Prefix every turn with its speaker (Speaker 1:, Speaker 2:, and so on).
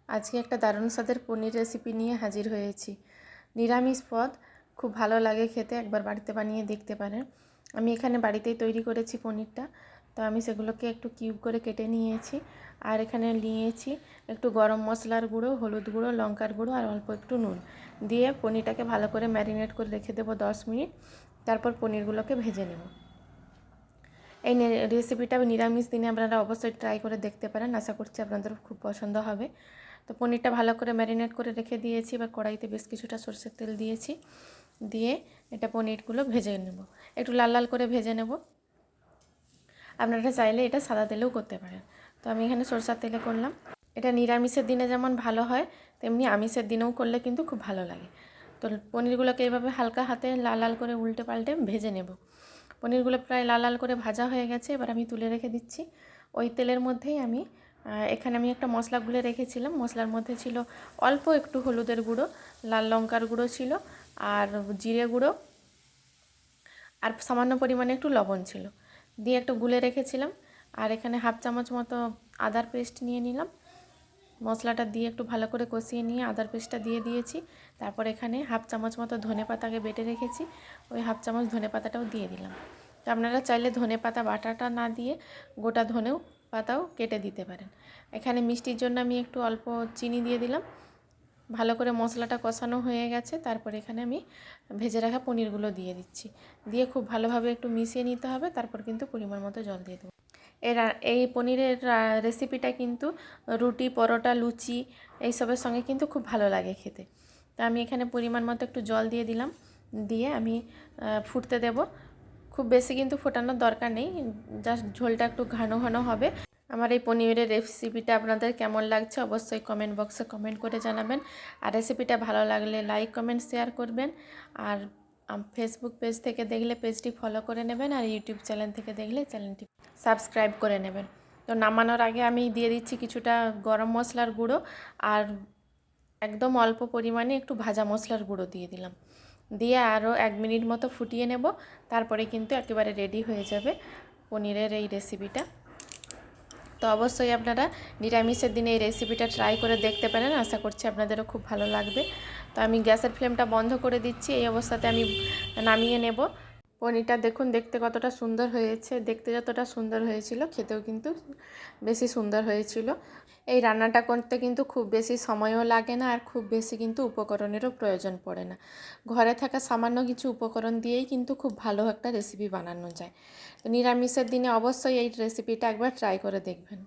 Speaker 1: আজকে একটা দারুণ স্বাদের পনির রেসিপি নিয়ে হাজির হয়েছি। নিরামিষ পদ, খুব ভালো লাগে খেতে, একবার বাড়িতে বানিয়ে দেখতে পারেন। আমি এখানে বাড়িতেই তৈরি করেছি পনিরটা, তো আমি সেগুলোকে একটু কিউব করে কেটে নিয়েছি। আর এখানে নিয়েছি একটু গরম মশলার গুঁড়ো, হলুদ গুঁড়ো, লঙ্কার গুঁড়ো আর অল্প একটু নুন দিয়ে পনিরটাকে ভালো করে ম্যারিনেট করে রেখে দেবো 10 মিনিট। তারপর পনিরগুলোকে ভেজে নেব। এই রেসিপিটা নিরামিষ দিনে আপনারা অবশ্যই ট্রাই করে দেখতে পারেন, আশা করছি আপনাদের খুব পছন্দ হবে। তো পনিরটা ভালো করে ম্যারিনেট করে রেখে দিয়েছি। এবার কড়াইতে বেশ কিছুটা সরষের তেল দিয়েছি, দিয়ে এটা পনিরগুলো ভেজে নেব, একটু লাল লাল করে ভেজে নেব। আপনারা চাইলে এটা সাদা তেলেও করতে পারেন, তো আমি এখানে সরষের তেলে করলাম। এটা নিরামিষের দিনে যেমন ভালো হয়, তেমনি আমিষের দিনেও করলে কিন্তু খুব ভালো লাগে। তো পনিরগুলোকে এইভাবে হালকা হাতে লাল লাল করে উল্টে পাল্টে ভেজে নেব। পনিরগুলো প্রায় লাল লাল করে ভাজা হয়ে গেছে, এবার আমি তুলে রেখে দিচ্ছি। ওই তেলের মধ্যেই এখানে আমি একটা মশলা গুলে রেখেছিলাম। মশলার মধ্যে ছিল অল্প একটু হলুদের গুঁড়ো, লাল লঙ্কার গুঁড়ো ছিল, আর জিরে গুঁড়ো, আর সামান্য পরিমাণে একটু লবণ ছিল, দিয়ে একটু গুলে রেখেছিলাম। আর এখানে হাফ চামচ মতো আদার পেস্ট নিয়ে নিলাম। মশলাটা দিয়ে একটু ভালো করে কষিয়ে নিয়ে আদার পেস্টটা দিয়ে দিয়েছি। তারপর এখানে হাফ চামচ মতো ধনে পাতাকে বেটে রেখেছি, ওই হাফ চামচ ধনে পাতাটাও দিয়ে দিলাম। তো আপনারা চাইলে ধনে পাতা বাটাটা না দিয়ে গোটা ধনেও পাতাও কেটে দিতে পারেন। এখানে মিষ্টির জন্য আমি একটু অল্প চিনি দিয়ে দিলাম। ভালো করে মশলাটা কষানো হয়ে গেছে, তারপর এখানে আমি ভেজে রাখা পনিরগুলো দিয়ে দিচ্ছি, দিয়ে খুব ভালোভাবে একটু মিশিয়ে নিতে হবে। তারপর কিন্তু পরিমাণ মতো জল দিয়ে দেবো। এই পনিরের রেসিপিটা কিন্তু রুটি, পরোটা, লুচি এইসবের সঙ্গে কিন্তু খুব ভালো লাগে খেতে। তো আমি এখানে পরিমাণ মতো একটু জল দিয়ে দিলাম, দিয়ে আমি ফুটতে দেব। খুব বেশি কিন্তু ফোটানোর দরকার নেই, জাস্ট ঝোলটা একটু ঘন ঘন হবে। আমার এই পনিরের রেসিপিটা আপনাদের কেমন লাগছে অবশ্যই কমেন্ট বক্সে কমেন্ট করে জানাবেন। আর রেসিপিটা ভালো লাগলে লাইক, কমেন্ট, শেয়ার করবেন। আর ফেসবুক পেজ থেকে দেখলে পেজটি ফলো করে নেবেন, আর ইউটিউব চ্যানেল থেকে দেখলে চ্যানেলটি সাবস্ক্রাইব করে নেবেন। তো নামানোর আগে আমি দিয়ে দিচ্ছি কিছুটা গরম মশলার গুঁড়ো, আর একদম অল্প পরিমাণে একটু ভাজা মশলার গুঁড়ো দিয়ে দিলাম, দিয়ে আরও 1 মিনিট মতো ফুটিয়ে নেব। তারপরে কিন্তু একেবারে রেডি হয়ে যাবে পনিরের এই রেসিপিটা। তো অবশ্যই আপনারা নিরামিষের দিনে এই রেসিপিটা ট্রাই করে দেখতে পারেন, আশা করছি আপনাদেরও খুব ভালো লাগবে। তো আমি গ্যাসের ফ্লেমটা বন্ধ করে দিচ্ছি, এই অবস্থাতে আমি নামিয়ে নেব। পনিরটা দেখুন দেখতে কতটা সুন্দর হয়েছে, দেখতে যতটা সুন্দর হয়েছিল খেতেও কিন্তু বেশি সুন্দর হয়েছিল। এই রান্নাটা করতে কিন্তু খুব বেশি সময়ও লাগে না, আর খুব বেশি কিন্তু উপকরণেরও প্রয়োজন পড়ে না। ঘরে থাকা সামান্য কিছু উপকরণ দিয়েই কিন্তু খুব ভালো একটা রেসিপি বানানো যায়। তো নিরামিষের দিনে অবশ্যই এই রেসিপিটা একবার ট্রাই করে দেখবেন।